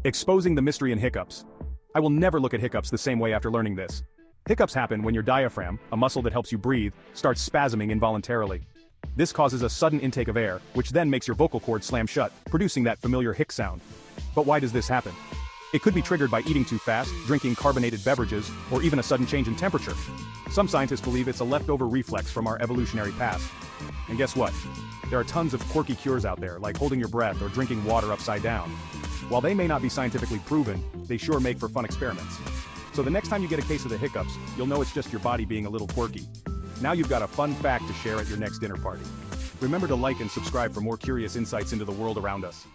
Exposing the mystery in hiccups. I will never look at hiccups the same way after learning this. Hiccups happen when your diaphragm, a muscle that helps you breathe, starts spasming involuntarily. This causes a sudden intake of air, which then makes your vocal cords slam shut, producing that familiar hic sound. But why does this happen? It could be triggered by eating too fast, drinking carbonated beverages, or even a sudden change in temperature. Some scientists believe it's a leftover reflex from our evolutionary past. And guess what? There are tons of quirky cures out there, like holding your breath or drinking water upside down. While they may not be scientifically proven, they sure make for fun experiments. So the next time you get a case of the hiccups, you'll know it's just your body being a little quirky. Now you've got a fun fact to share at your next dinner party. Remember to like and subscribe for more curious insights into the world around us.